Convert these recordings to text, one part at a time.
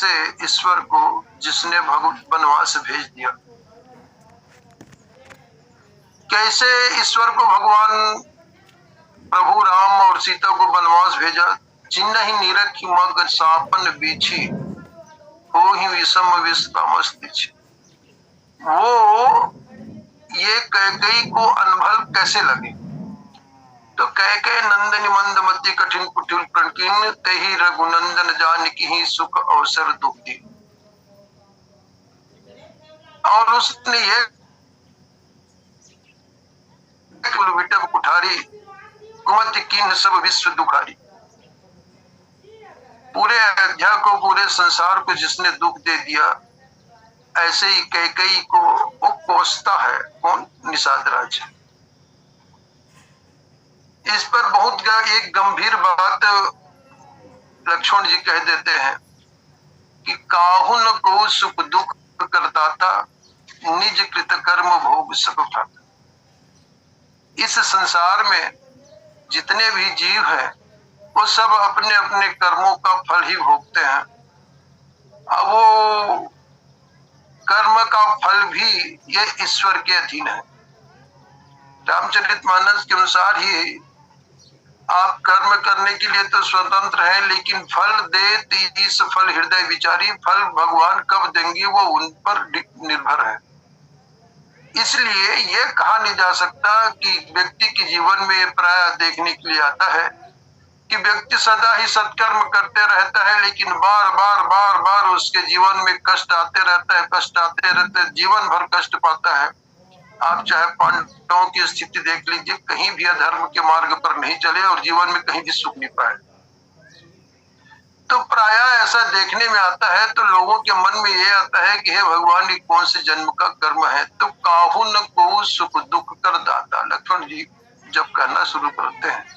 कैसे ईश्वर को जिसने वनवास भेज दिया, कैसे ईश्वर को भगवान प्रभु राम और सीता को वनवास भेजा। चिन्ह ही नीरखी मग सापन बीछी, हो ही विषम विस्तामस्ति। वो ये कैकेयी को अनभल कैसे लगे, तो कैकेयी नंदनी मंदमती कठिन कुटिल प्रणकीन, तही रघुनंदन जानकी ही सुख अवसर दुख दी। और उसने ये विटप कुठारी, कुमति कीन सब विश्व दुखारी। पूरे अयोध्या को, पूरे संसार को जिसने दुख दे दिया, ऐसे ही कैकेयी को वो कोसता है कौन? निषाद राज। इस पर बहुत एक गंभीर बात लक्ष्मण जी कह देते हैं कि काहुन को सुख दुख करदाता, निज कृत कर्म भोग सब भ्राता। इस संसार में जितने भी जीव हैं वो सब अपने अपने कर्मों का फल ही भोगते हैं। अब वो कर्म का फल भी ये ईश्वर के अधीन है। रामचरितमानस के अनुसार ही आप कर्म करने के लिए तो स्वतंत्र हैं, लेकिन फल दे तीस फल हृदय विचारी। फल भगवान कब देंगे वो उन पर निर्भर है। इसलिए यह कहा नहीं जा सकता कि व्यक्ति के जीवन में ये प्राय देखने के लिए आता है कि व्यक्ति सदा ही सत्कर्म करते रहता है, लेकिन बार बार उसके जीवन में कष्ट आते रहता है, कष्ट आते रहते हैं, जीवन भर कष्ट पाता है। आप चाहे पांडवों की स्थिति देख लीजिए, कहीं भी अधर्म के मार्ग पर नहीं चले और जीवन में कहीं भी सुख नहीं पाए। तो प्राय ऐसा देखने में आता है, तो लोगों के मन में ये आता है कि हे भगवान, ये कौन से जन्म का कर्म है। तो काहू न को सुख दुख कर दाता, लक्ष्मण जी जब कहना शुरू करते हैं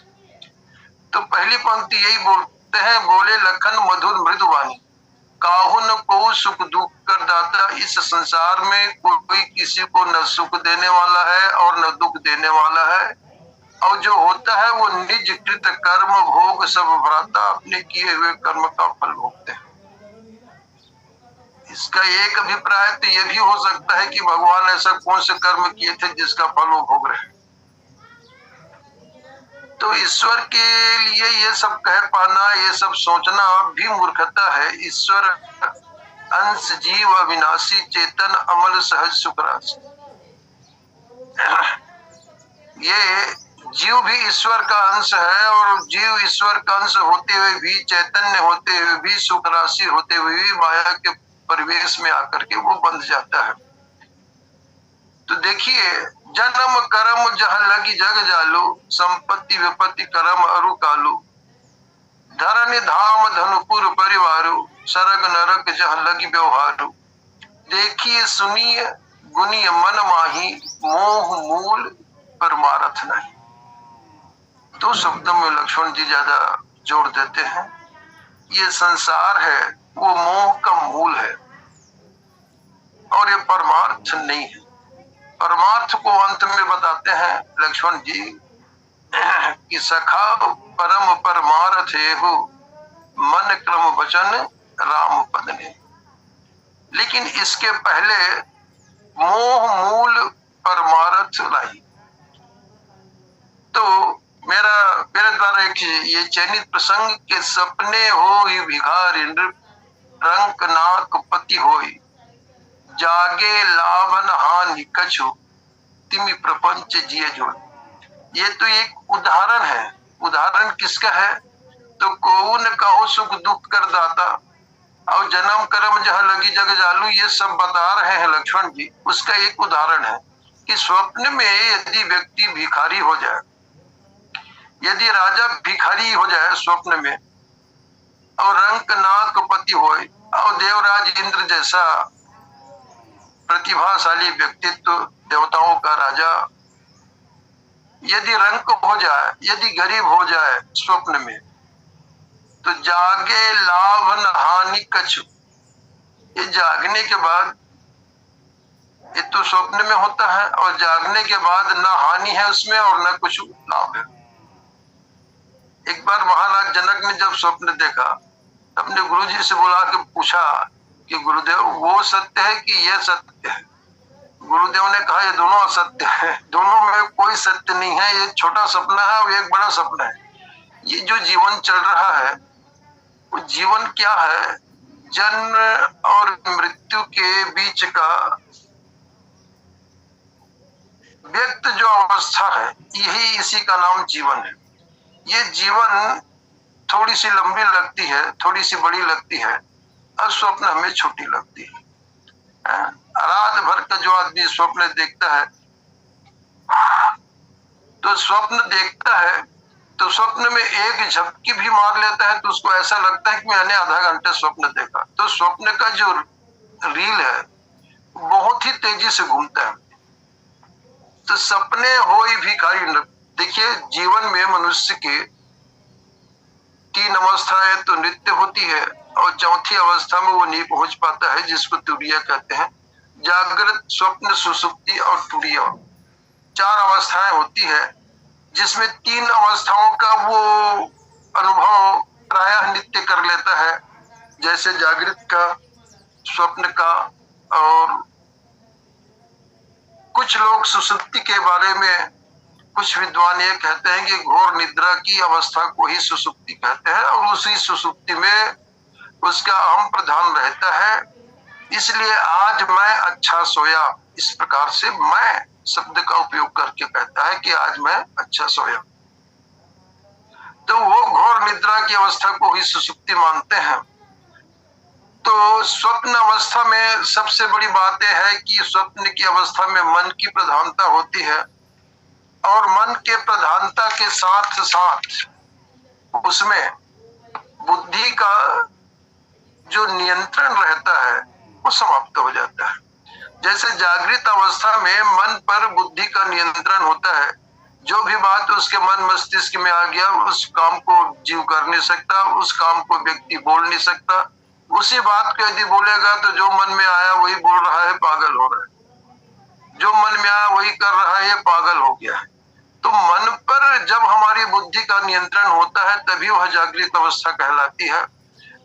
तो पहली पंक्ति यही बोलते हैं, बोले लखन मधुर मृदुवाणी, काहू न को सुख दुख कर दाता। इस संसार में कोई किसी को न सुख देने वाला है और न दुख देने वाला है, और जो होता है वो निज कृत कर्म भोग सब भ्राता, अपने किए हुए कर्म का फल भोगते हैं। इसका एक अभिप्राय तो यह भी हो सकता है कि भगवान ऐसा कौन से कर्म किए थे जिसका फल वो भोग रहे। तो ईश्वर के लिए ये सब कह पाना, ये सब सोचना भी मूर्खता है। ईश्वर अंश जीव अविनाशी, चेतन अमल सहज सुखराशि। ये जीव भी ईश्वर का अंश है, और जीव ईश्वर का अंश होते हुए भी, चैतन्य होते हुए भी, सुख राशि होते हुए भी माया के परिवेश में आकर के वो बंध जाता है। तो देखिए, जन्म कर्म जहाँ लगी जग जालू, संपत्ति विपत्ति कर्म अरु कालू, धरनी धाम धनुपुर परिवारू, सरग नरक जहाँ लगी व्यवहारू, देखिए सुनिए गुनिय मन माही, मोह मूल परमारथ नहीं। दो शब्दों में लक्ष्मण जी ज्यादा जोड़ देते हैं। ये संसार है वो मोह का मूल है और ये परमार्थ नहीं है। परमार्थ को अंत में बताते हैं लक्ष्मण जी कि सखा परम परमार्थ हेहु, मन क्रम वचन राम पद ने। लेकिन इसके पहले मोह मूल परमार्थ लाई। तो मेरे द्वारा एक ये चयनित प्रसंग के सपने हो ही भिखार इंद्र, रंक नाक पति होई, जागे लाभन हानि कछु, तिमि प्रपंच जिये जोड़। ये तो एक उदाहरण है। उदाहरण किसका है? तो को न कहो सुख दुख कर दाता, और जन्म कर्म जहाँ लगी जग जालू, ये सब बता रहे हैं लक्ष्मण जी। उसका एक उदाहरण है कि स्वप्न में यदि व्यक्ति भिखारी हो जाए, यदि राजा भिखारी हो जाए स्वप्न में, और रंक नाक पति हो, और देवराज इंद्र जैसा प्रतिभाशाली व्यक्तित्व, देवताओं का राजा यदि रंक हो जाए, यदि गरीब हो जाए स्वप्न में, तो जागे लाभ न हानि कछु। ये जागने के बाद, ये तो स्वप्न में होता है, और जागने के बाद न हानि है उसमें और न कुछ लाभ है। एक बार महाराज जनक ने जब स्वप्न देखा, अपने गुरुजी से बुला के पूछा कि गुरुदेव वो सत्य है कि ये सत्य है? गुरुदेव ने कहा ये दोनों असत्य है, दोनों में कोई सत्य नहीं है, ये छोटा सपना है और एक बड़ा सपना है। ये जो जीवन चल रहा है वो जीवन क्या है? जन्म और मृत्यु के बीच का व्यक्त जो अवस्था है, यही इसी का नाम जीवन है। ये जीवन थोड़ी सी लंबी लगती है, थोड़ी सी बड़ी लगती है, और स्वप्न हमें छोटी लगती है। रात भर का जो आदमी स्वप्न देखता है, तो स्वप्न देखता है तो स्वप्न में एक झपकी भी मार लेता है तो उसको ऐसा लगता है कि मैंने आधा घंटे स्वप्न देखा। तो स्वप्न का जो रील है बहुत ही तेजी से घूमता है। तो सपने हो ही भिखारी। देखिए, जीवन में मनुष्य के 3 अवस्थाएं तो नित्य होती है और चौथी अवस्था में वो नहीं पहुंच पाता है, जिसको तुरीय कहते हैं। जागृत, स्वप्न, सुषुप्ति और तुरीय 4 अवस्थाएं होती है, जिसमें 3 अवस्थाओं का वो अनुभव प्रायः नित्य कर लेता है, जैसे जागृत का, स्वप्न का, और कुछ लोग सुषुप्ति के बारे में, कुछ विद्वान ये कहते हैं कि घोर निद्रा की अवस्था को ही सुषुप्ति कहते हैं, और उसी सुषुप्ति में उसका अहम प्रधान रहता है। इसलिए आज मैं अच्छा सोया, इस प्रकार से मैं शब्द का उपयोग करके कहता है कि आज मैं अच्छा सोया। तो वो घोर निद्रा की अवस्था को ही सुषुप्ति मानते हैं। तो स्वप्न अवस्था में सबसे बड़ी बात यह है कि स्वप्न की अवस्था में मन की प्रधानता होती है, और मन के प्रधानता के साथ साथ उसमें बुद्धि का जो नियंत्रण रहता है वो समाप्त हो जाता है। जैसे जागृत अवस्था में मन पर बुद्धि का नियंत्रण होता है, जो भी बात उसके मन मस्तिष्क में आ गया उस काम को जीव कर नहीं सकता, उस काम को व्यक्ति बोल नहीं सकता। उसी बात को यदि बोलेगा तो जो मन में आया वही बोल रहा है, पागल हो रहा है, जो मन में आया वही कर रहा है, ये पागल हो गया है। तो मन पर जब हमारी बुद्धि का नियंत्रण होता है तभी वह जागृत अवस्था कहलाती है।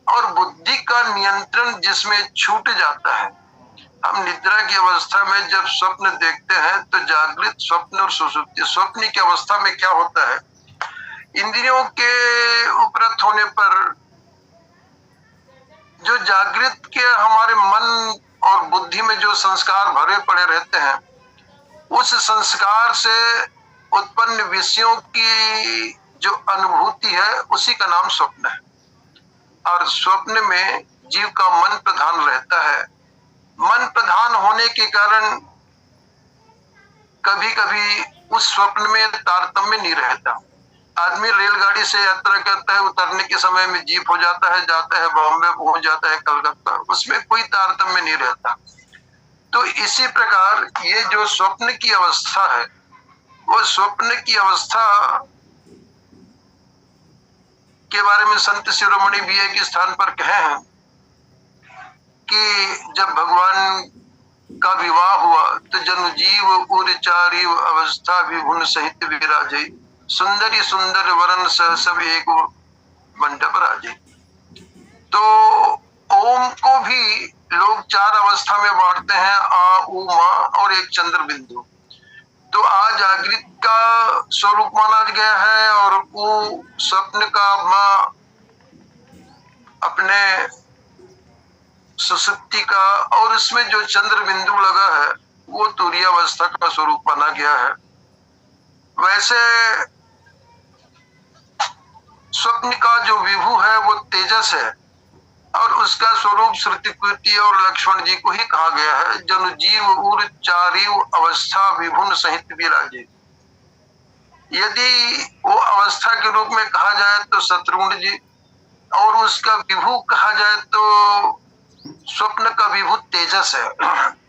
और बुद्धि का नियंत्रण जिसमें छूट जाता है, हम निद्रा की अवस्था में जब स्वप्न देखते हैं तो जागृत, स्वप्न और सुषुप्ति। स्वप्न की अवस्था में क्या होता है, इंद्रियों के उपरत होने पर जो जागृत के हमारे मन और बुद्धि में जो संस्कार भरे पड़े रहते हैं, उस संस्कार से उत्पन्न विषयों की जो अनुभूति है उसी का नाम स्वप्न है। और स्वप्न में जीव का मन प्रधान रहता है। मन प्रधान होने के कारण कभी कभी उस स्वप्न में तारतम्य नहीं रहता। आदमी रेलगाड़ी से यात्रा करता है, उतरने के समय में जीप हो जाता है, जाता है बॉम्बे, पहुंच जाता है कलकत्ता, उसमें कोई तारतम्य नहीं रहता। तो इसी प्रकार ये जो स्वप्न की अवस्था है, वो स्वप्न की अवस्था के बारे में संत शिरोमणि भी एक स्थान पर कहे हैं कि जब भगवान का विवाह हुआ तो जनु जीव उर चारी अवस्था विभुन सहित विराजे, सुंदरी सुंदर वरन सह सब एक मंडप राजे। तो ओम को भी लोग 4 अवस्था में बांटते हैं, आ, उ, मा और एक चंद्र बिंदु। तो आ जागृत का स्वरूप माना गया है, और उ स्वप्न का, मा अपने सुसुप्ति का, और इसमें जो चंद्र बिंदु लगा है वो तुरीय अवस्था का स्वरूप माना गया है। वैसे स्वप्न का जो विभु है वो तेजस है, और उसका स्वरूप श्रुति कीर्ति और लक्ष्मण जी को ही कहा गया है। जनु जीव उर चारी अवस्था विभुन सहित विराजे। यदि वो अवस्था के रूप में कहा जाए तो शत्रुघ्न जी, और उसका विभु कहा जाए तो स्वप्न का विभु तेजस है।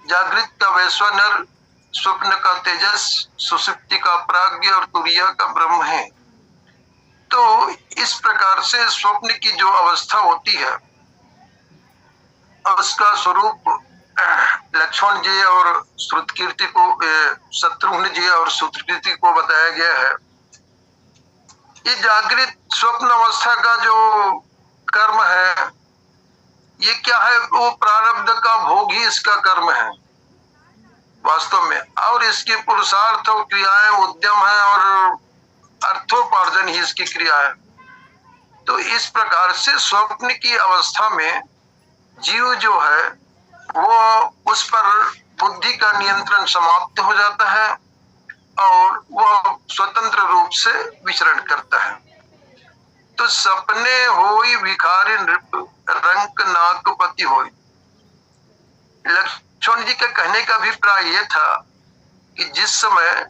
जागृत का वैश्वानर, स्वप्न का तेजस, सुषुप्ति का प्राज्ञ और तुरीय का ब्रह्म है। तो इस प्रकार से स्वप्न की जो अवस्था होती है उसका स्वरूप लक्ष्मण जी और श्रुतकीर्ति को, शत्रुघ्न जी और श्रुतकीर्ति को बताया गया है। ये जागृत स्वप्न अवस्था का जो कर्म है ये क्या है, वो प्रारब्ध का भोग ही इसका कर्म है वास्तव में, और इसके पुरुषार्थ और क्रियाएं उद्यम है और अर्थोपार्जन ही इसकी क्रिया है। तो इस प्रकार से स्वप्न की अवस्था में जीव जो है वो उस पर बुद्धि का नियंत्रण समाप्त हो जाता है और वह स्वतंत्र रूप से विचरण करता है। तो सपने होई भिखारी नृप रंक नाकपति होई। लक्ष्मण जी का कहने का अभिप्राय यह था कि जिस समय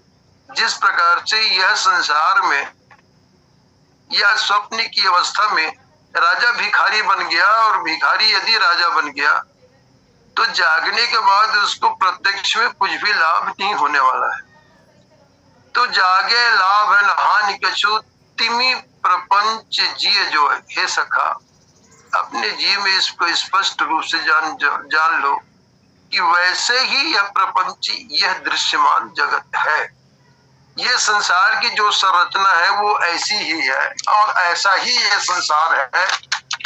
जिस प्रकार से यह संसार में या स्वप्न की अवस्था में राजा भिखारी बन गया, और भिखारी यदि राजा बन गया तो जागने के बाद उसको प्रत्यक्ष में कुछ भी लाभ नहीं होने वाला है। तो जागे लाभ है हानि कछु तिमी प्रपंच जिये जो है। हे सखा, अपने जीव में इसको स्पष्ट रूप से जान लो कि वैसे ही यह प्रपंच, यह दृश्यमान जगत है, ये संसार की जो संरचना है वो ऐसी ही है और ऐसा ही ये संसार है।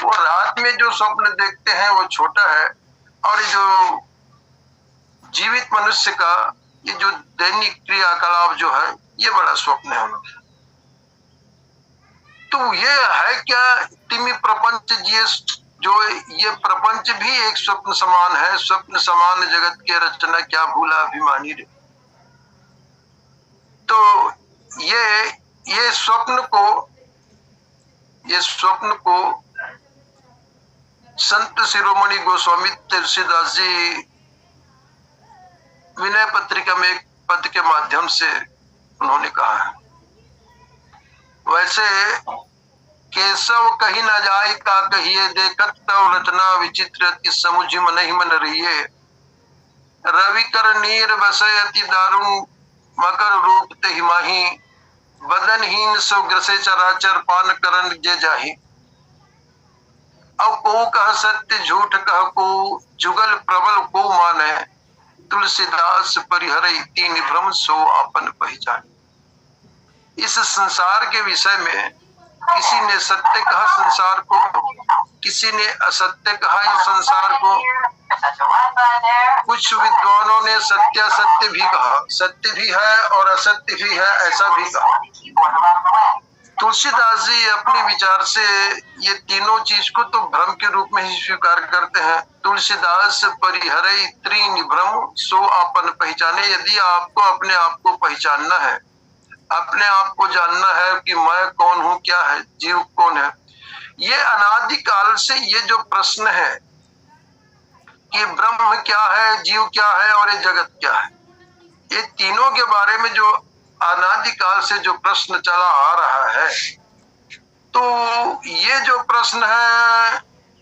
वो रात में जो स्वप्न देखते हैं वो छोटा है, और जो जीवित मनुष्य का ये जो दैनिक क्रियाकलाप जो है ये बड़ा स्वप्न है उनका। तो ये है क्या, तिमी प्रपंच जिये, जो ये प्रपंच भी एक स्वप्न समान है। स्वप्न समान जगत की रचना क्या भूला अभिमानी रे। तो ये स्वप्न को संत शिरोमणि गोस्वामी तुलसीदास जी विनय पत्रिका में एक पद के माध्यम से उन्होंने कहा है। वैसे केशव कहीं न जाए का कहिए, देखत तव रचना विचित्र अति समुझ मन ही मन रहिए। रवि कर नीर बसे अति दारुण मकर रूप तेहि माही। बदनहीन सो ग्रसे चराचर पान करन जे जाही। अब को कह सत्य झूठ कह को जुगल प्रबल को माने। तुलसीदास परिहरई तीन भ्रम सो आपन पहचान। इस संसार के विषय में किसी ने सत्य कहा संसार को, किसी ने असत्य कहा इस संसार को। कुछ विद्वानों ने सत्य असत्य भी कहा, सत्य भी है और असत्य भी है ऐसा भी कहा। तुलसीदास जी अपने विचार से ये तीनों चीज को तो भ्रम के रूप में ही स्वीकार करते हैं। तुलसीदास परिहरई त्रीन भ्रम सो आपन पहचाने। यदि आपको अपने आप को पहचानना है, अपने आप को जानना है कि मैं कौन हूँ, क्या है, जीव कौन है, ये अनादिकाल से ये जो प्रश्न है कि ब्रह्म क्या है, जीव क्या है और ये जगत क्या है, ये तीनों के बारे में जो अनादिकाल से जो प्रश्न चला आ रहा है, तो ये जो प्रश्न है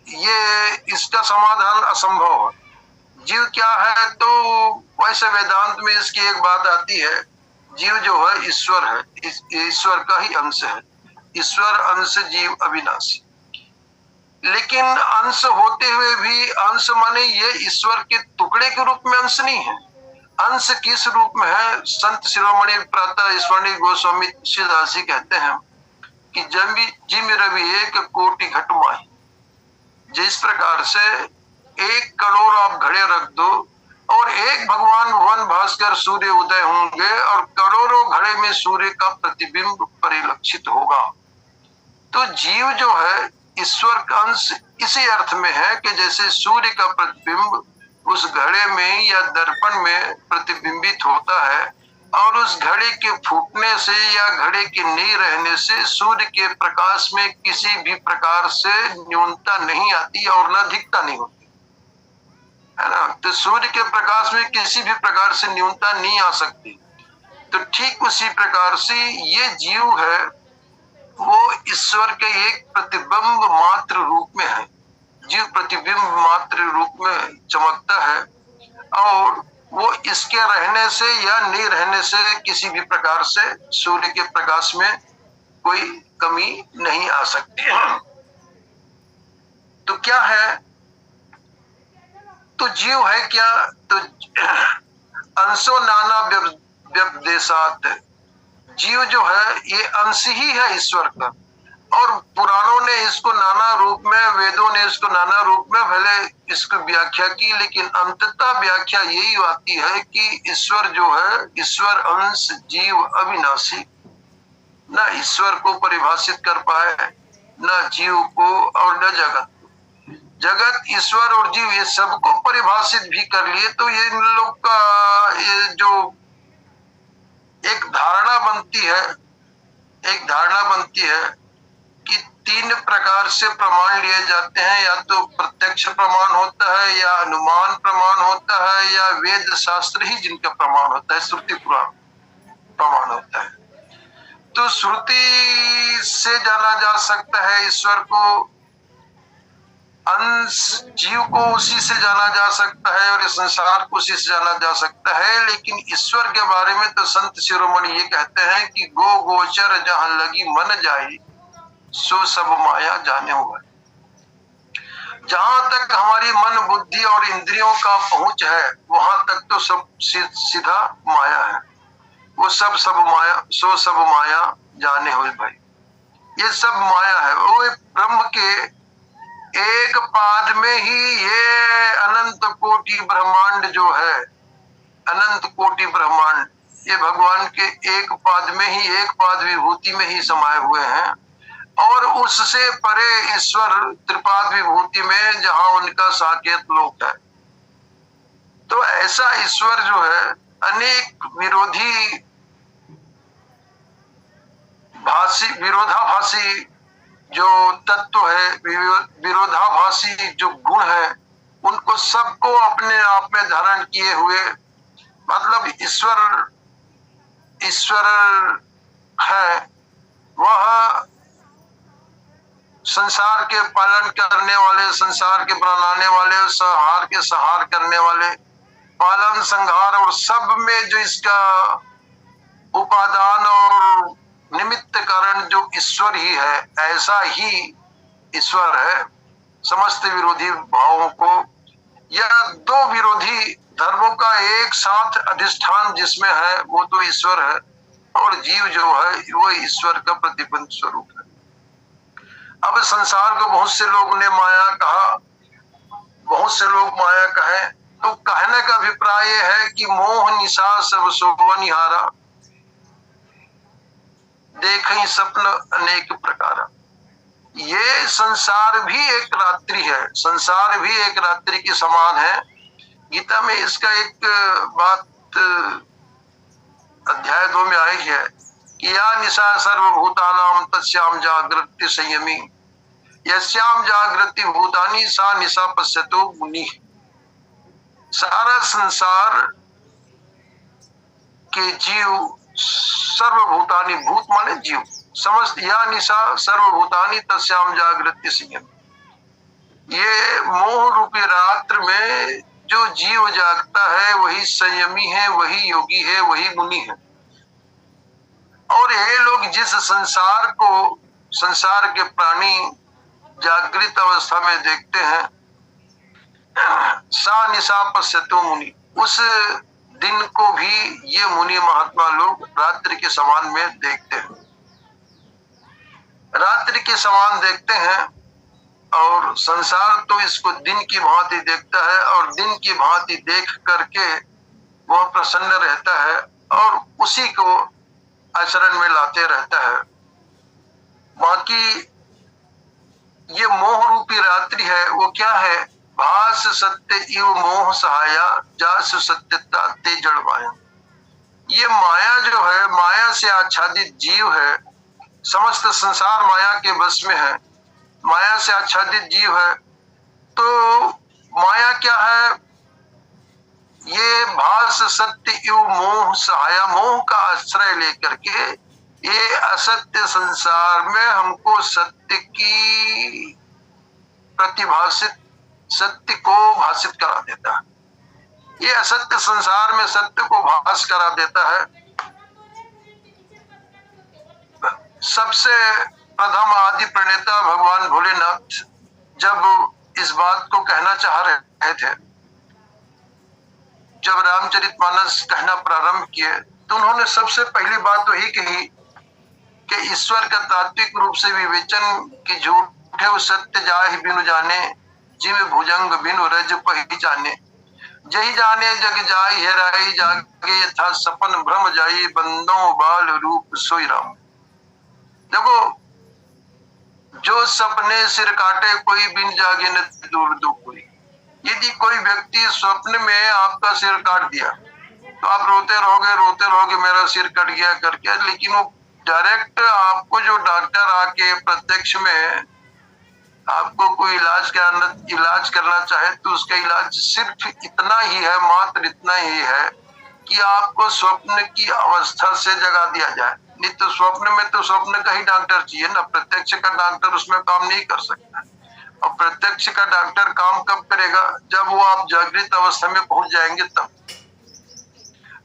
ये इसका समाधान असंभव है। जीव क्या है, तो वैसे वेदांत में इसकी एक बात आती है, जीव जो है ईश्वर है, ईश्वर का ही अंश है। ईश्वर अंश जीव अविनाशी। लेकिन अंश होते हुए भी, अंश माने ये ईश्वर के टुकड़े के रूप में अंश नहीं है। अंश किस रूप में है? संत शिरोमणि प्रातः ईश्वरणी गोस्वामी तुलसीदास जी कहते हैं कि जिम रवि एक कोटि घट माही। जिस प्रकार से 1 करोड़ आप घड़े रख दो और एक भगवान भुवन भास्कर सूर्य उदय होंगे और करोड़ों घड़े में सूर्य का प्रतिबिंब परिलक्षित होगा। तो जीव जो है ईश्वर का अंश इसी अर्थ में है कि जैसे सूर्य का प्रतिबिंब उस घड़े में या दर्पण में प्रतिबिंबित होता है, और उस घड़े के फूटने से या घड़े के नहीं रहने से सूर्य के प्रकाश में किसी भी प्रकार से न्यूनता नहीं आती और न अधिकता नहीं होती है ना। तो सूर्य के प्रकाश में किसी भी प्रकार से न्यूनता नहीं आ सकती। तो ठीक उसी प्रकार से ये जीव है वो ईश्वर के एक प्रतिबिंब मात्र रूप में है। जीव प्रतिबिंब मात्र रूप में चमकता है और वो इसके रहने से या नहीं रहने से किसी भी प्रकार से सूर्य के प्रकाश में कोई कमी नहीं आ सकती है। तो क्या है? तो जीव है क्या? तो अंशो नाना व्यपदेशात, जीव जो है ये अंश ही है ईश्वर का। और पुराणों ने इसको नाना रूप में, वेदों ने इसको नाना रूप में भले इसको व्याख्या की, लेकिन अंततः व्याख्या यही आती है कि ईश्वर जो है, ईश्वर अंश जीव अविनाशी, न ईश्वर को परिभाषित कर पाए, न जीव को और न जगत। जगत, ईश्वर और जीव ये सबको परिभाषित भी कर लिए तो ये इन लोग का ये जो एक धारणा बनती है, एक धारणा बनती है कि तीन प्रकार से प्रमाण लिए जाते हैं, या तो प्रत्यक्ष प्रमाण होता है, या अनुमान प्रमाण होता है, या वेद शास्त्र ही जिनका प्रमाण होता है, श्रुति पुराण प्रमाण होता है। तो श्रुति से जाना जा सकता है ईश्वर को, अंश जीव को उसी से जाना जा सकता है, और इस संसार को उसी से जाना जा सकता है। लेकिन ईश्वर के बारे में तो संत शिरोमणि ये कहते हैं कि गो गोचर जहां लगी मन जाई, सो सब माया जाने हुआ। जहां तक हमारी मन बुद्धि और इंद्रियों का पहुंच है, वहां तक तो सब सीधा माया है। वो सब माया, सो सब माया जाने हुए भाई, ये सब माया है। वो ब्रह्म के एक पाद में ही ये अनंत कोटि ब्रह्मांड जो है, अनंत कोटि ब्रह्मांड, ये भगवान के एक पाद में ही, एक पाद विभूति में ही समाये हुए हैं। और उससे परे ईश्वर त्रिपाद विभूति में, जहां उनका साकेत लोक है। तो ऐसा ईश्वर जो है अनेक विरोधाभासी जो तत्व है, विरोधाभासी जो गुण है, उनको सबको अपने आप में धारण किए हुए, मतलब ईश्वर है, वह संसार के पालन करने वाले, संसार के बनाने वाले, संहार के संहार करने वाले, पालन संहार और सब में जो इसका उपादान और निमित्त कारण जो ईश्वर ही है, ऐसा ही ईश्वर है। समस्त विरोधी भावों को, या दो विरोधी धर्मों का एक साथ अधिष्ठान जिसमें है, वो तो ईश्वर है। और जीव जो है वो ईश्वर का प्रतिबिंब स्वरूप है। अब संसार को बहुत से लोग ने माया कहा, बहुत से लोग माया कहे, तो कहने का अभिप्राय है कि मोह निशा सब सोवनिहारा, देखें स्वप्न अनेक प्रकार। ये संसार भी एक रात्रि है, संसार भी एक रात्रि के समान है। गीता में इसका एक बात अध्याय 2 में आई है कि या निशा सर्वभूतानां तस्याम जागृति संयमी, यस्याम जागृति भूतानि सा निशा पश्यतो मुनि। सारा संसार के जीव, सर्वभूतानि, भूत माने जीव, समस्त, या निशा सर्वभूतानि तस्याम जागृति संयमी। ये मोह रूपी रात्र में जो जीव जागता है वही संयमी है, वही योगी है, वही मुनि है। और ये लोग जिस संसार को, संसार के प्राणी जागृत अवस्था में देखते हैं, सा निशा पश्यतो मुनि, उस दिन को भी ये मुनि महात्मा लोग रात्रि के समान में देखते हैं, रात्रि के समान देखते हैं। और संसार तो इसको दिन की भांति देखता है, और दिन की भांति देख करके वह प्रसन्न रहता है और उसी को आचरण में लाते रहता है। बाकी ये मोह रूपी रात्रि है, वो क्या है? भास सत्य इव मोह सहाया, जास सत्यता ते जड़ माया। ये माया जो है, माया से आच्छादित जीव है, समस्त संसार माया के वश में है, माया से आच्छादित जीव है। तो माया क्या है? ये भास सत्य इव मोह सहाया, मोह का आश्रय लेकर के ये असत्य संसार में हमको सत्य की प्रतिभाषित, सत्य को भाषित करा देता है। ये असत्य संसार में सत्य को भास करा देता है। सबसे प्रथम आदि प्रणेता भगवान भोलेनाथ जब इस बात को कहना चाह रहे थे, जब रामचरितमानस कहना प्रारंभ किए, तो उन्होंने सबसे पहली बात वही कही कि ईश्वर का तात्विक रूप से विवेचन की झूठे सत्य जाहि बिनु जाने, जिम भुजंग बिनु रज पहिचाने, जही जाने जग जाई हेराई जागे, यथा सपन भ्रम जाई बंदों बाल रूप सोई राम। देखो, जो सपने सिर काटे कोई बिन जागे न दूर दुख हुई। यदि कोई व्यक्ति स्वप्न में आपका सिर काट दिया तो आप रोते रहोगे मेरा सिर कट गया करके, लेकिन वो डायरेक्ट आपको जो डॉक्टर आके प्रत्यक्ष में आपको कोई इलाज करना चाहे तो उसका इलाज सिर्फ इतना ही है, मात्र इतना ही है कि आपको स्वप्न की अवस्था से जगा दिया जाए। नहीं तो स्वप्न में तो स्वप्न का ही डॉक्टर चाहिए ना, प्रत्यक्ष का डॉक्टर उसमें काम नहीं कर सकता। और प्रत्यक्ष का डॉक्टर काम कब करेगा? जब वो आप जागृत अवस्था में पहुंच जाएंगे तब।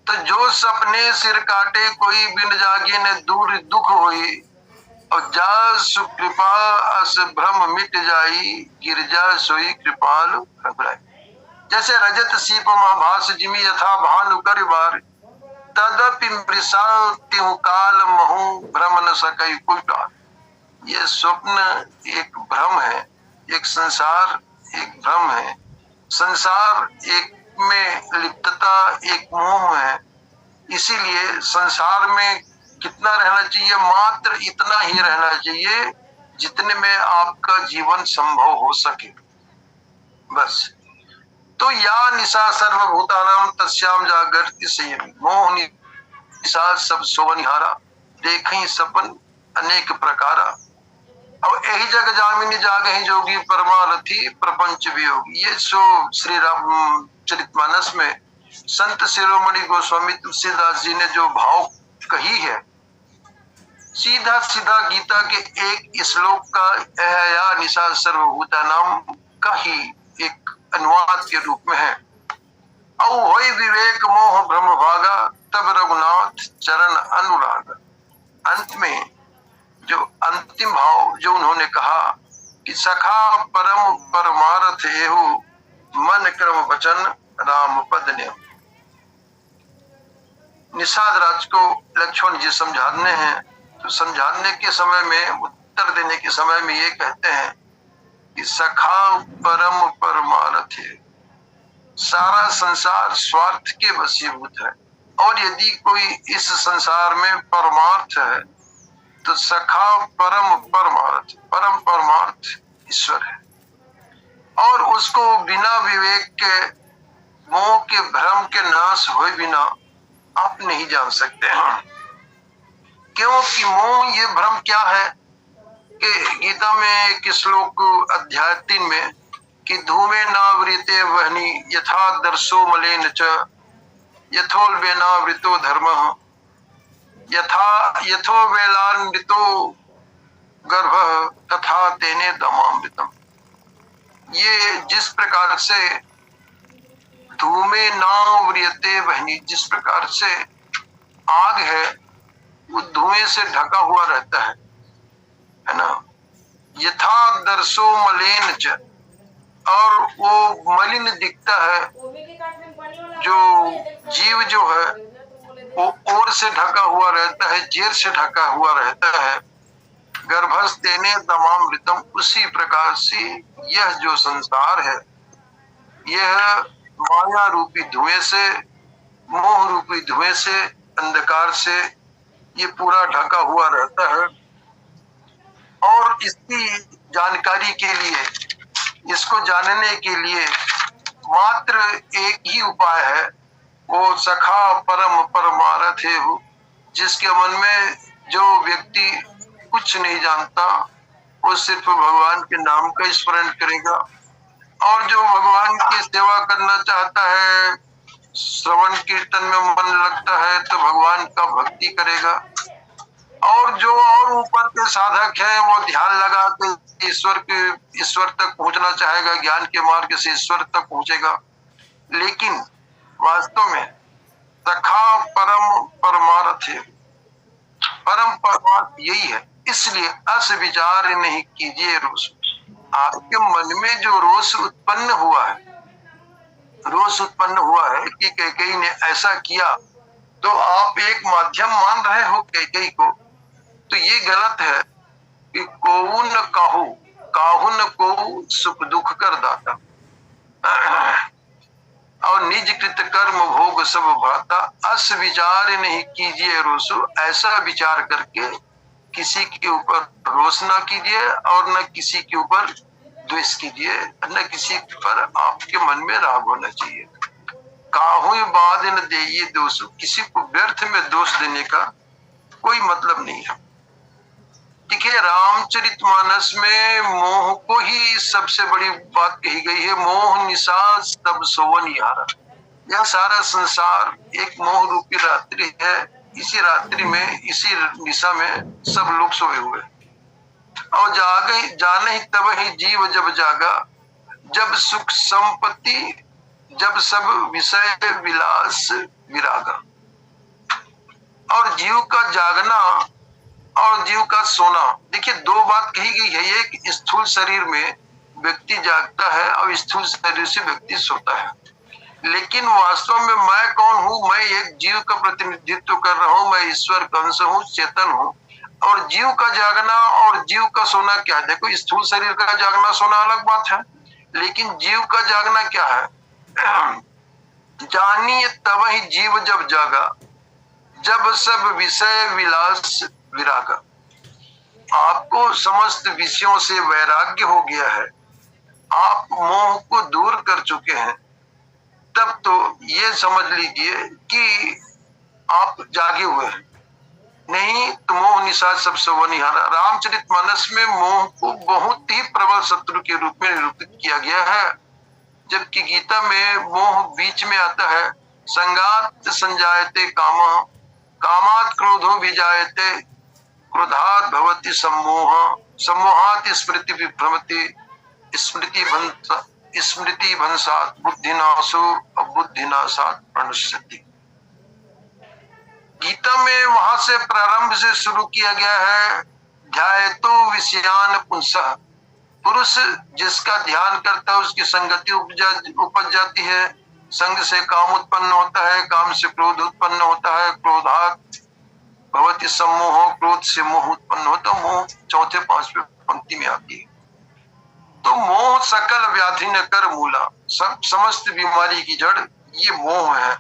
तो जो सपने सिर काटे कोई बिन जागे न दूर दुख होई, और जा सुकृपा अस भ्रम मिट जाई, गिरजा सोई कृपाल घबराई। जैसे रजत सीप महाभास जिमि यथा भानु कर बार, तदपि मृषा त्यों काल महु भ्रम न सकई कोई पार। ये स्वप्न एक भ्रम है, एक संसार एक भ्रम है। संसार एक में लिप्तता एक मोह है। इसीलिए संसार में कितना रहना चाहिए? मात्र इतना ही रहना चाहिए जितने में आपका जीवन संभव हो सके, बस। तो या निशा सर्वभूतानां तस्याम जागृति संयमी, मोह निशा सब सोवनिहारा, देखई सपन अनेक प्रकारा, और यही जग जामिनी जागहि जोगी परमारथी प्रपंच वियोगी। ये सो श्री राम चरितमानस में संत शिरोमणि गोस्वामी तुलसीदास जी ने जो भाव कही है, सीधा सीधा गीता के एक श्लोक का या निशा सर्वभूतानां का ही एक अनुवाद के रूप में है। औ होई विवेक मोह भ्रम भागा, तब रघुनाथ चरण अनुराग। अंत में जो अंतिम भाव जो उन्होंने कहा कि सखा परम परमारथ एहु, मन क्रम वचन राम पद ने। निषाद राज को लक्ष्मण जी समझाने हैं, तो समझाने के समय में, उत्तर देने के समय में ये कहते हैं कि सखा परम परमारथ है। सारा संसार स्वार्थ के वशीभूत है, और यदि कोई इस संसार में परमार्थ है तो सखा परम परमार्थ, परम परमार्थ ईश्वर है। और उसको बिना विवेक के, मोह के भ्रम के नाश हुए बिना आप नहीं जान सकते हैं। क्योंकि मोह ये भ्रम क्या है कि गीता में एक श्लोक अध्याय 3 में कि धूमे नावृते वहनी यथा दर्शो मलेन च, यथोल्बेनावृतो धर्मः, यथो वेलान्वितो गर्भः तथा तेने दमामृतम्। ये जिस प्रकार से धूमे नावृते वहनी, जिस प्रकार से आग है वो धुएं से ढका हुआ रहता है ना, यथा दर्शो मलेन च, और वो मलिन दिखता है। जो जीव जो है वो ओर से ढका हुआ रहता है, जेर से ढका हुआ रहता है। गर्भस्थ देने दमामृतम, उसी प्रकार से यह जो संसार है यह माया रूपी धुएं से, मोह रूपी धुएं से, अंधकार से ये पूरा ढका हुआ रहता है। और इसकी जानकारी के लिए, इसको जानने के लिए मात्र एक ही उपाय है, वो सखा परम परमारथ है। जिसके मन में जो व्यक्ति कुछ नहीं जानता वो सिर्फ भगवान के नाम का स्मरण करेगा, और जो भगवान की सेवा करना चाहता है, श्रवण कीर्तन में मन लगता है तो भगवान का भक्ति करेगा। और जो और ऊपर के साधक है वो ध्यान लगा के ईश्वर तक पहुंचना चाहेगा, ज्ञान के मार्ग से ईश्वर तक पहुंचेगा। लेकिन वास्तव में सखा परम परमार्थ है, परम परमार्थ यही है। इसलिए अस विचार नहीं कीजिए रोष। आपके मन में जो रोष उत्पन्न हुआ है, रोष उत्पन्न हुआ है कि कैकेयी ने ऐसा किया, तो आप एक माध्यम मान रहे हो कैकेयी को, तो ये गलत है कि कोऊ न काहू, काहू न कोऊ सुख दुख कर दाता, और निज कृत कर्म भोग सब भाता, अस विचार नहीं कीजिए रोसो, ऐसा विचार करके किसी के ऊपर रोष ना कीजिए और न किसी के ऊपर द्वेष कीजिए, न किसी पर आपके मन में राग होना चाहिए। काहू बाद न देइए दोष, किसी को व्यर्थ में दोष देने का कोई मतलब नहीं है। देखिए रामचरितमानस में मोह को ही सबसे बड़ी बात कही गई है, मोह निशा तब सोवनिहारा। यह सारा संसार एक मोह रूपी रात्रि है, इसी रात्रि में इसी निशा में सब लोग सोए हुए, और जागे जाने ही तब ही जीव जब जागा, जब सुख संपत्ति जब सब विषय विलास विरागा। और जीव का जागना और जीव का सोना, देखिए दो बात कही गई है, एक स्थूल शरीर में व्यक्ति जागता है और स्थूल शरीर से व्यक्ति सोता है, लेकिन वास्तव में मैं कौन हूँ? मैं एक जीव का प्रतिनिधित्व कर रहा हूँ, मैं ईश्वर का अंश हूँ, चेतन हूँ। और जीव का जागना और जीव का सोना क्या है? देखो स्थूल शरीर का जागना सोना अलग बात है, लेकिन जीव का जागना क्या है? जानिए तब ही जीव जब जागा, जब सब विषय विलास विरागा। आपको समस्त विषयों से वैराग्य हो गया है, आप मोह को दूर कर चुके हैं, तब तो ये समझ लीजिए कि आप जागे हुए हैं। नहीं तो मोह निशा सब सोवनिहारा। रामचरितमानस में मोह को बहुत ही प्रबल शत्रु के रूप में निरूपित किया गया है, जबकि गीता में मोह बीच में आता है। संगात संजायते कामा, कामात क्रोधो विजायते, क्रोधात भवति सम्मोह, सम्मोहात स्मृति विभ्रमति, स्मृति भंसात बुद्धिनाशो, बुद्धिनाशात प्रणश्यति। गीता में वहां से प्रारंभ से शुरू किया गया है, ध्यायतो विषयान पुंसः। पुरुष जिसका ध्यान करता है उसकी संगति उपज जाती है, संग से काम उत्पन्न होता है, काम से क्रोध उत्पन्न होता है, क्रोधात भवति सम्मोह, क्रोध से मोह उत्पन्न होता है। मोह चौथे पांचवें पंक्ति में आती है। तो मोह सकल व्याधि न कर मूला, सब समस्त बीमारी की जड़ ये मोह है।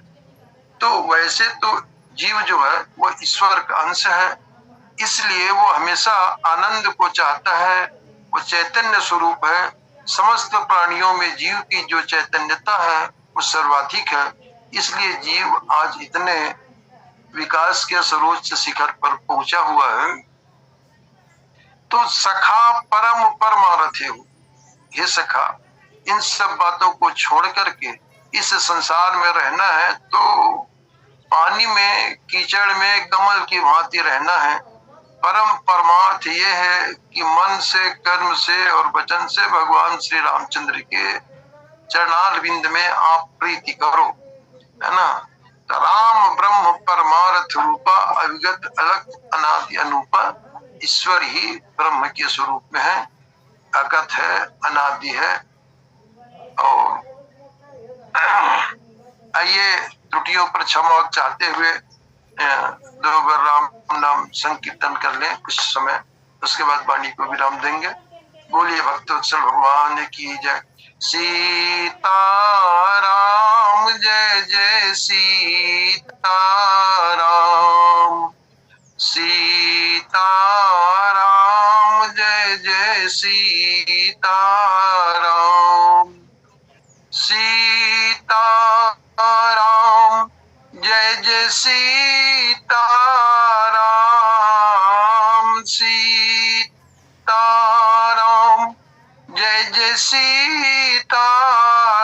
तो वैसे तो जीव जो है वो ईश्वर का अंश है, इसलिए वो हमेशा आनंद को चाहता है, वो चैतन्य स्वरूप है। समस्त प्राणियों में जीव की जो चैतन्यता है वो सर्वाधिक है, इसलिए जीव आज इतने विकास के सर्वोच्च शिखर पर पहुंचा हुआ है। तो सखा परम परमारथ है, हे सखा इन सब बातों को छोड़ करके इस संसार में रहना है तो पानी में कीचड़ में कमल की भांति रहना है। परम परमार्थ ये है कि मन से कर्म से और वचन से भगवान श्री रामचंद्र के चरणारविंद में आप प्रीति करो, है ना। राम ब्रह्म परमार्थ रूपा, अविगत अलग अनादि अनूपा। ईश्वर ही ब्रह्म के स्वरूप में है, अगत है, अनादि है। और आइए त्रुटियों पर क्षमा चाहते हुए दो बार राम नाम संकीर्तन कर लें कुछ समय, उसके बाद वाणी को विराम देंगे। बोलिए भक्तवत्सल भगवान की जय। सीता राम जय जय सीता राम, सीता राम जय जय सीता राम, सीता राम जय जय सीता राम, सीता राम जय जय सीता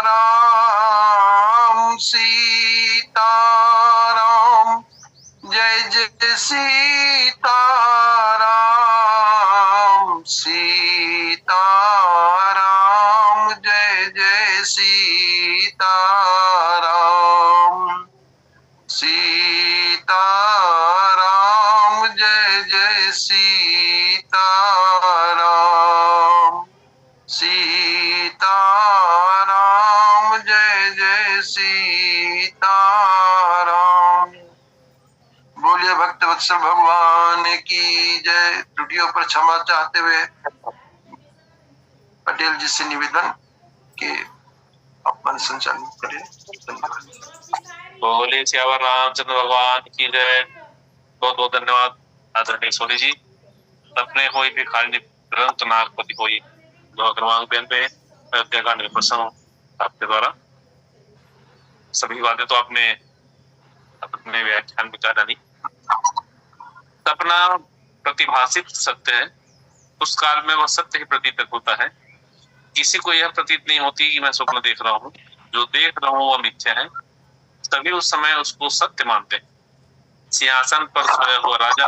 राम, सीता राम जय जय सीता राम, सीता राम जय जय सीता राम, सीता राम जय जय सीता राम, सीता राम जय जय सीता राम। बोलिए भक्त वत्सल भगवान की जय। त्रुटियों पर क्षमा चाहते हुए पटेल जी से निवेदन कि अपन संचालित करें। धन्यवाद। बोले सियावर रामचंद्र भगवान की जय। बहुत बहुत धन्यवाद आदरणीय सोनी जी। अपने कोई भी खाली ग्रंथ नागपति कोई क्रमांक बेन पे अयोध्याकांड में प्रसन्न आपके द्वारा सभी बातें तो आपने अपने व्याख्यान में कहा नहीं। सपना प्रतिभाषित सत्य है, उस काल में वह सत्य ही प्रतीत होता है। किसी को यह प्रतीत नहीं होती कि मैं स्वप्न देख रहा हूँ, जो देख रहा हूँ वह मिथ्या है। तभी उस समय उसको सत्य मानते हैं। सिंहासन पर सोया हुआ राजा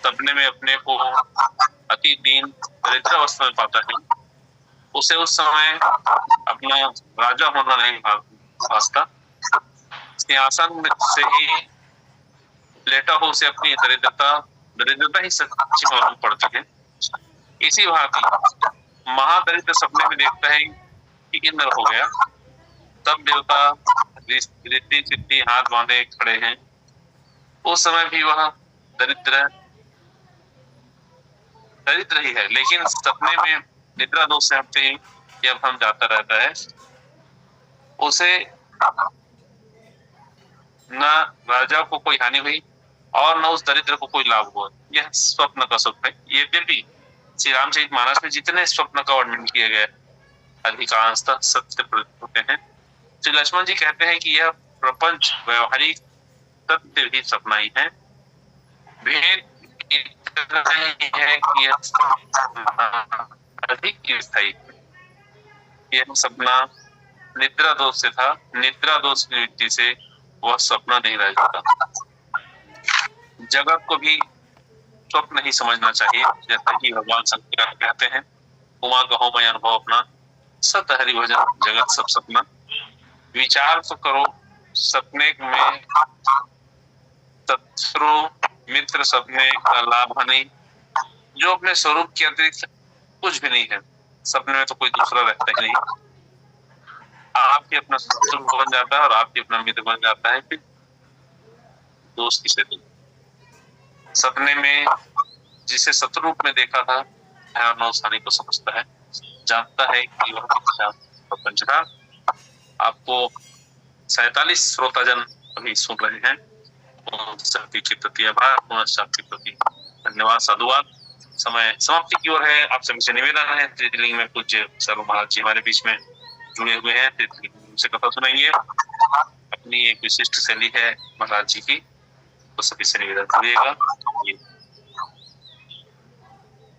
सपने में अपने को अति दीन दरिद्र अवस्था में पाता है। उसे उस समय अपना राजा होना नहीं भासता। सिंहासन से ही लेटा हो उसे अपनी दरिद्रता ही सच्ची मालूम पड़ती है। इसी भांति महादरिद्र सपने में देखता है कि इंद्र हो गया। तब देवता रिद्धि सिद्धि हाथ बांधे खड़े हैं। उस समय भी वह दरिद्र ही है, लेकिन सपने में निद्रा दोष से हटते ही यह भ्रम जाता रहता है। उसे न राजा को कोई हानि हुई और न उस दरिद्र को कोई लाभ हुआ। यह स्वप्न का सुख है। यद्यपि श्री रामचरितमानस में जितने स्वप्न का वर्णन किया गया अधिकांशतः सत्य प्रतीत होते हैं। श्री लक्ष्मण जी कहते हैं कि यह प्रपंच व्यवहारिक सत्य भी सपना ही है। भेद है कि यह अधिक स्थायी। यह सपना निद्रा दोष से था। निद्रा दोष की निवृत्ति से वह सपना नहीं रह जाता। जगत को भी स्वप्न नहीं समझना चाहिए, जैसा कि भगवान शंकर कहते हैं, उमा कहो मैं अनुभव अपना, सत हरि भजन जगत सब सपना। विचार तो करो सपने में शत्रु मित्र सपने का लाभ नहीं, जो अपने स्वरूप के अतिरिक्त कुछ भी नहीं है। सपने में तो कोई दूसरा रहता ही नहीं। आपके अपना शत्रु बन जाता है और आपके अपना मित्र बन जाता है। फिर दोस्त किसे दे? सपने में जिसे शत्रु रूप में देखा था और उस हानि को समझता है, जानता है कि वह प्रपंच था। आपको 47 श्रोताजन अभी सुन रहे हैं। शक्ति के प्रति आभार, शक्ति प्रति धन्यवाद, साधुवाद। समय समाप्ति की ओर है। आप सभी से निवेदन है, त्रिलिंग में पूज्य सर्व महाराज जी हमारे बीच में जुड़े हुए हैं। त्रिलिंग से कथा सुनाएंगे। अपनी एक विशिष्ट शैली है महाराज जी की, तो सभी से निवेदन करिएगा।